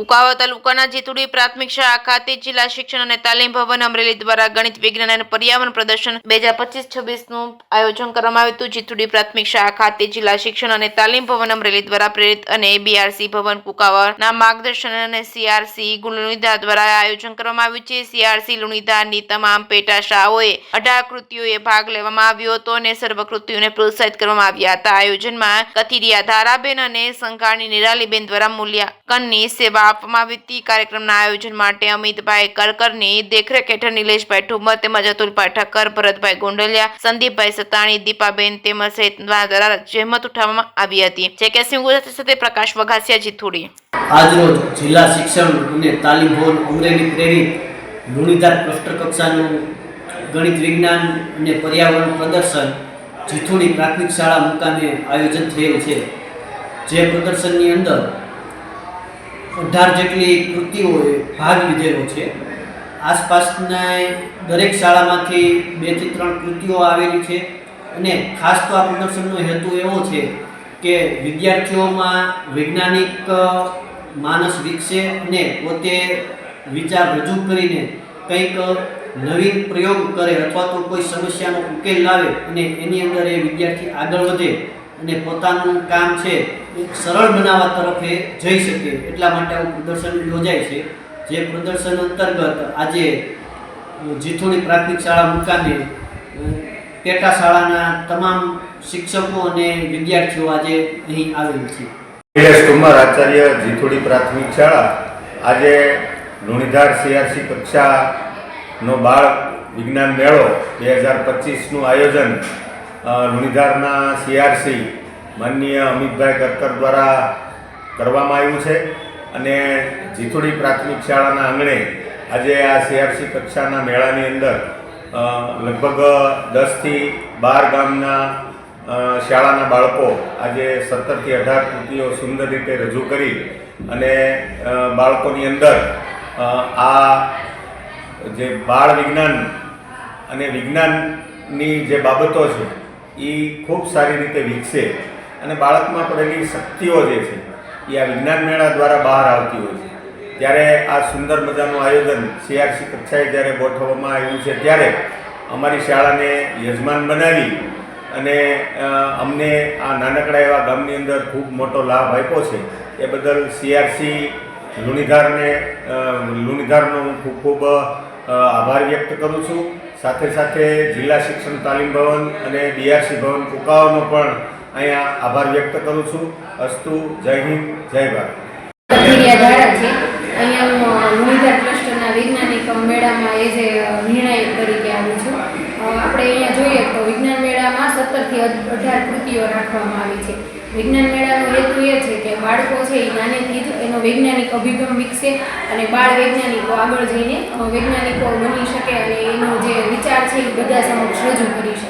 કુકાવા તાલુકાના જીતુડી પ્રાથમિક શાળા ખાતે જિલ્લા શિક્ષણ અને તાલીમ ભવન અમરેલી દ્વારા ગણિત વિજ્ઞાન અને પર્યાવરણ પ્રદર્શન 2025-26નું આયોજન કરવામાં આવ્યું હતું। જીતુડી પ્રાથમિક શાળા ખાતે જિલ્લા શિક્ષણ અને તાલીમ ભવન અમરેલી દ્વારા પ્રેરિત અને બીઆરસી ભવન કુકાવાના માર્ગદર્શન અને સીઆરસી લુણીધા દ્વારા આયોજન કરવામાં આવ્યું છે। સીઆરસી લુણીધાની તમામ પેટા શાળાઓએ 18 કૃતિઓએ ભાગ લેવામાં આવ્યો હતો અને સર્વ કૃતિઓને પ્રોત્સાહિત કરવામાં આવ્યા હતા। આયોજનમાં કથિરિયા ધારાબેન અને સંઘાણી નિરાલીબેન દ્વારા મૂલ્યાંકનની સેવા આપવામાં આવી હતી। કાર્યક્રમના આયોજન માટે અમિતભાઈ કરકરની દેખરેખ હેઠળ નિલેશભાઈ ઠુમર તેમજ અતુલભાઈ ઠક્કર, ભરતભાઈ ગોંડલિયા, સંદીપભાઈ સતાણી, દીપાબેન તેમજ સહિત દ્વારા જહેમત ઉઠાવવામાં આવી હતી। જે સિંહ ગુજરાતી સાથે પ્રકાશ વઘાસિયા, જીતુડી। આજરોજ જિલ્લા શિક્ષણ અને તાલીમ ભવન અમરેલી પ્રેરિત લુણીધાર ક્લસ્ટર કક્ષાનું ગણિત વિજ્ઞાન અને પર્યાવરણ પ્રદર્શન જીતુડી પ્રાથમિક શાળા મુકામે આયોજન થયેલ છે। જે પ્રદર્શનની અંદર 18 જેટલી કૃતિઓએ ભાગ લીધેલો છે। આસપાસના દરેક શાળામાંથી 2 થી 3 કૃતિઓ આવેલી છે અને ખાસ તો આ પ્રદર્શનનો હેતુ એવો છે કે વિદ્યાર્થીઓમાં વૈજ્ઞાનિક માનસ વિકસે અને પોતે વિચાર રજૂ કરીને કંઈક નવીન પ્રયોગ કરે અથવા તો કોઈ સમસ્યાનો ઉકેલ લાવે અને એની અંદર એ વિદ્યાર્થી આગળ વધે અને પોતાનું કામ છે એ સરળ બનાવવા તરફે જઈ શકે એટલા માટે આવું પ્રદર્શન યોજાય છે। જે પ્રદર્શન અંતર્ગત આજે જીતુડી પ્રાથમિક શાળા મુકામે પેટા શાળાના તમામ શિક્ષકો અને વિદ્યાર્થીઓ આજે અહીં આવેલ છે। કુમાર આચાર્ય, જીતુડી પ્રાથમિક શાળા આજે લુણીધાર સીઆરસી કક્ષાનો બાળ વિજ્ઞાન મેળો 2025નું આયોજન લુણીધારના સીઆરસી માનનીય અમિતભાઈ કરકર દ્વારા કરવામાં આવ્યું છે અને જીતુડી પ્રાથમિક શાળાના આંગણે આજે આ સીઆરસી કક્ષાના મેળાની અંદર લગભગ 10 થી 12 ગામના શાળાના બાળકો આજે 17 થી 18 કૃતિઓ સુંદર રીતે રજૂ કરી અને બાળકોની અંદર આ જે બાળ વિજ્ઞાન અને વિજ્ઞાનની જે બાબતો છે એ ખૂબ સારી રીતે વિકસે અને બાળકમાં પડેલી શક્તિઓ જે છે એ આ વિજ્ઞાન મેળા દ્વારા બહાર આવતી હોય છે। ત્યારે આ સુંદર મજાનું આયોજન સીઆરસી કક્ષાએ જ્યારે ગોઠવવામાં આવ્યું છે ત્યારે અમારી શાળાને યજમાન બનાવી અને અમને આ નાનકડા એવા ગામની અંદર ખૂબ મોટો લાભ આપ્યો છે એ બદલ સીઆરસી લુણીધારનો ખૂબ ખૂબ આભાર વ્યક્ત કરું છું। સાથે સાથે જિલ્લા શિક્ષણ તાલીમ ભવન અને બીઆરસી ભવન કુકાવાનો પણ અહીંયા આભાર વ્યક્ત કરું છું। અસ્તુ, જય હિન્દ, જય ભારત। કથિરિયા ધારા છે અહીંયા હું લુણીધાર ક્લસ્ટરના વૈજ્ઞાનિક મેળામાં એ જે નિર્ણાયક તરીકે આવું છું। આપણે અહીંયા જોઈએ તો વિજ્ઞાન મેળામાં 17 થી 18 કૃતિઓ રાખવામાં આવી છે। વિજ્ઞાન મેળાનો હેતુ એ છે કે બાળકો છે એ નાનેથી જ એનો વૈજ્ઞાનિક અભિગમ વિકસે અને બાળ વૈજ્ઞાનિકો આગળ જઈને વૈજ્ઞાનિકો બની શકે અને એનો જે વિચાર છે એ બધા સમક્ષ રજૂ કરી શકે।